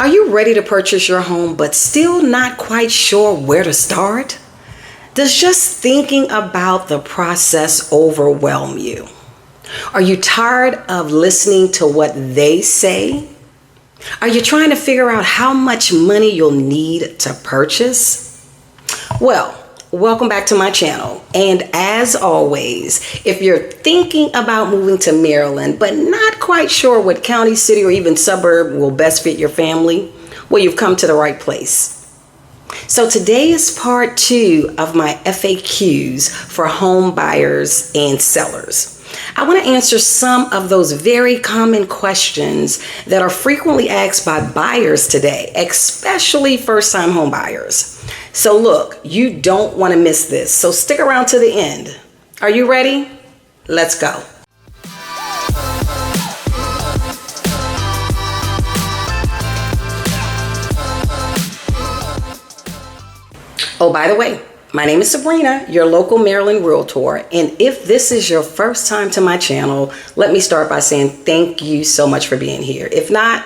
Are you ready to purchase your home but still not quite sure where to start? Does just thinking about the process overwhelm you? Are you tired of listening to what they say? Are you trying to figure out how much money you'll need to purchase? Well, welcome back to my channel. And as always, if you're thinking about moving to Maryland but not quite sure what county, city, or even suburb will best fit your family, well, you've come to the right place. So today is part 2 of my FAQs for home buyers and sellers. I want to answer some of those very common questions that are frequently asked by buyers today, especially first-time home buyers. So look, you don't want to miss this, so stick around to the end. Are you ready? Let's go. Oh, by the way, my name is Sabrina, your local Maryland realtor, and if this is your first time to my channel, let me start by saying thank you so much for being here. If not,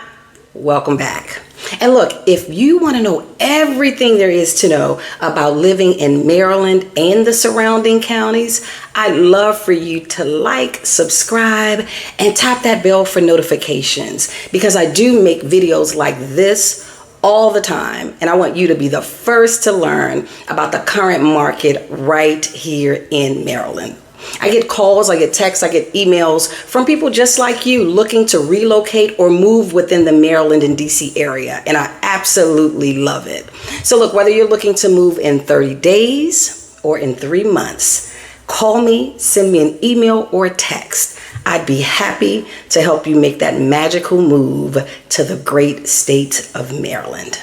welcome back. And look, if you want to know everything there is to know about living in Maryland and the surrounding counties, I'd love for you to like, subscribe, and tap that bell for notifications because I do make videos like this all the time, and I want you to be the first to learn about the current market right here in Maryland. I get calls, I get texts, I get emails from people just like you looking to relocate or move within the Maryland and DC area, and I absolutely love it. So look, whether you're looking to move in 30 days or in 3 months, call me, send me an email or a text. I'd be happy to help you make that magical move to the great state of Maryland.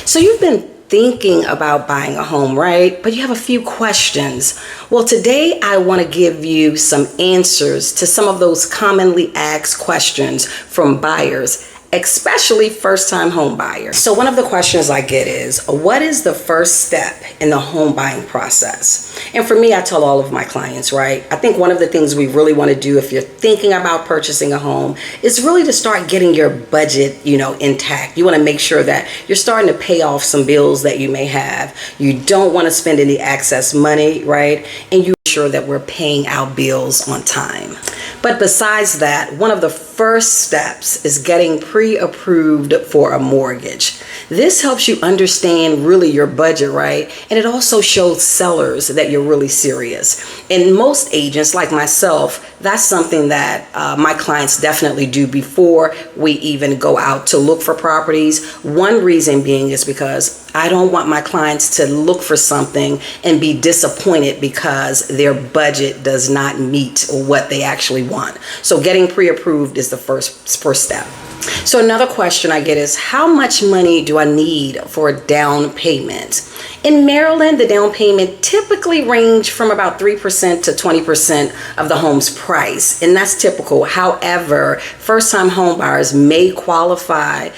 So you've been thinking about buying a home, right? But you have a few questions. Well, today I want to give you some answers to some of those commonly asked questions from buyers, especially first-time home buyers. So one of the questions I get is, what is the first step in the home buying process? And for me, I tell all of my clients, right? I think one of the things we really want to do if you're thinking about purchasing a home is really to start getting your budget, intact. You want to make sure that you're starting to pay off some bills that you may have. You don't want to spend any excess money, right? And you sure that we're paying our bills on time. But besides that, one of the first steps is getting pre-approved for a mortgage. This helps you understand really your budget, right? And it also shows sellers that you're really serious. And most agents like myself, that's something that my clients definitely do before we even go out to look for properties. One reason being is because I don't want my clients to look for something and be disappointed because their budget does not meet what they actually want. So getting pre-approved is the first step. So another question I get is, how much money do I need for a down payment? In Maryland, the down payment typically range from about 3% to 20% of the home's price, and that's typical. However, first-time home buyers may qualify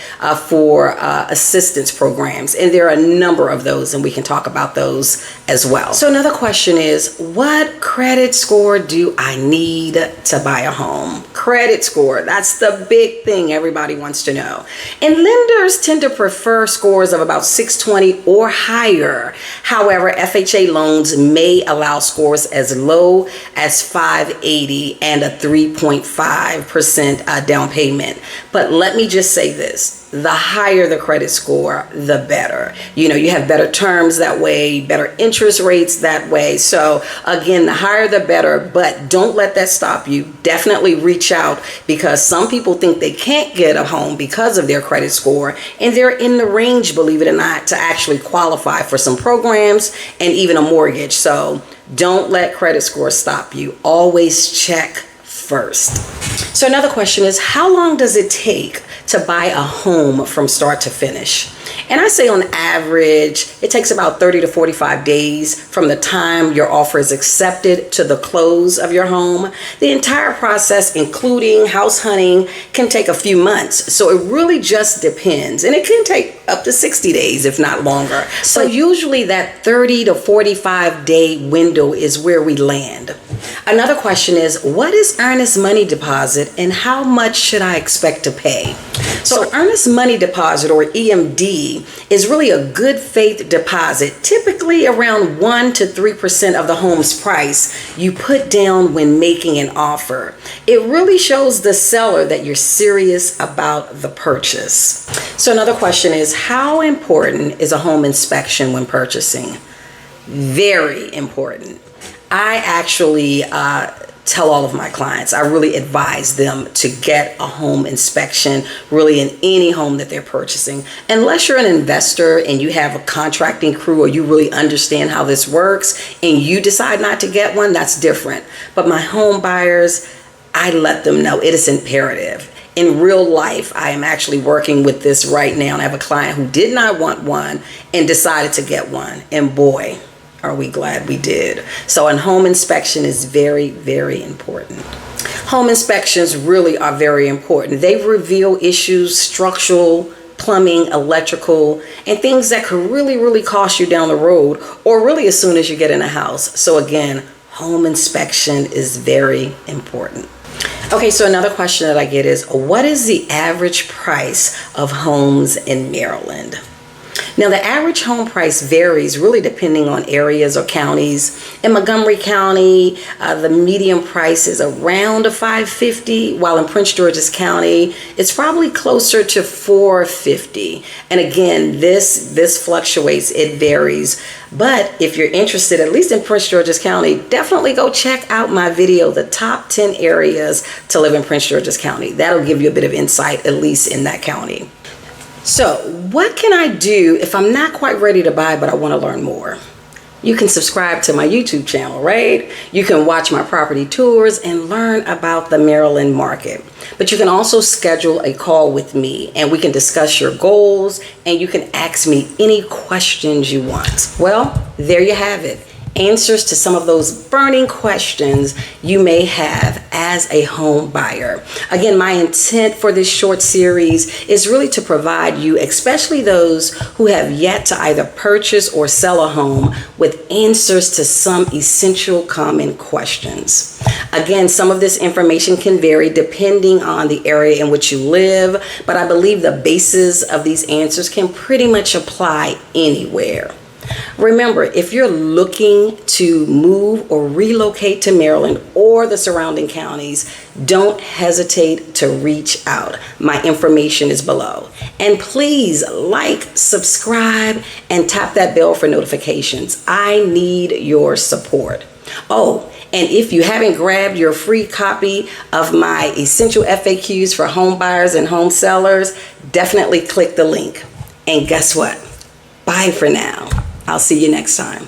for assistance programs, and there are a number of those, and we can talk about those as well. So another question is, what credit score do I need to buy a home? Credit score, that's the big thing everybody wants to know. And lenders tend to prefer scores of about 620 or higher. However, FHA loans may allow scores as low as 580 and a 3.5% down payment. But let me just say this. The higher the credit score, the better. You have better terms that way, better interest rates that way. So again, the higher the better, but don't let that stop you. Definitely reach out because some people think they can't get a home because of their credit score, and they're in the range, believe it or not, to actually qualify for some programs and even a mortgage. So don't let credit score stop you. Always check first. So another question is, how long does it take to buy a home from start to finish? And I say on average, it takes about 30 to 45 days from the time your offer is accepted to the close of your home. The entire process, including house hunting, can take a few months. So it really just depends. And it can take up to 60 days, if not longer. So usually that 30 to 45 day window is where we land. Another question is, what is earnest earnest money deposit and how much should I expect to pay? So earnest money deposit, or EMD, is really a good faith deposit, typically around 1 to 3% of the home's price you put down when making an offer. It really shows the seller that you're serious about the purchase. So another question is, how important is a home inspection when purchasing? Very important. I actually tell all of my clients, I really advise them to get a home inspection really in any home that they're purchasing. Unless you're an investor and you have a contracting crew or you really understand how this works and you decide not to get one, that's different. But my home buyers, I let them know it is imperative. In real life, I am actually working with this right now, and I have a client who did not want one and decided to get one. And boy, are we glad we did. So a home inspection is very, very important. Home inspections really are very important. They reveal issues, structural, plumbing, electrical, and things that could really, really cost you down the road, or really as soon as you get in a house. So again, home inspection is very important. Okay, so another question that I get is, what is the average price of homes in Maryland? Now, the average home price varies really depending on areas or counties. In Montgomery County, the median price is around $550, while in Prince George's County, it's probably closer to $450. And again, this fluctuates, it varies. But if you're interested, at least in Prince George's County, definitely go check out my video, the top 10 areas to live in Prince George's County. That'll give you a bit of insight, at least in that county. So what can I do if I'm not quite ready to buy, but I want to learn more? You can subscribe to my YouTube channel, right? You can watch my property tours and learn about the Maryland market. But you can also schedule a call with me and we can discuss your goals and you can ask me any questions you want. Well, there you have it. Answers to some of those burning questions you may have as a home buyer. Again, my intent for this short series is really to provide you, especially those who have yet to either purchase or sell a home, with answers to some essential common questions. Again, some of this information can vary depending on the area in which you live, but I believe the basis of these answers can pretty much apply anywhere. Remember, if you're looking to move or relocate to Maryland or the surrounding counties, don't hesitate to reach out. My information is below. And please like, subscribe, and tap that bell for notifications. I need your support. Oh, and if you haven't grabbed your free copy of my essential FAQs for home buyers and home sellers, definitely click the link. And guess what? Bye for now. I'll see you next time.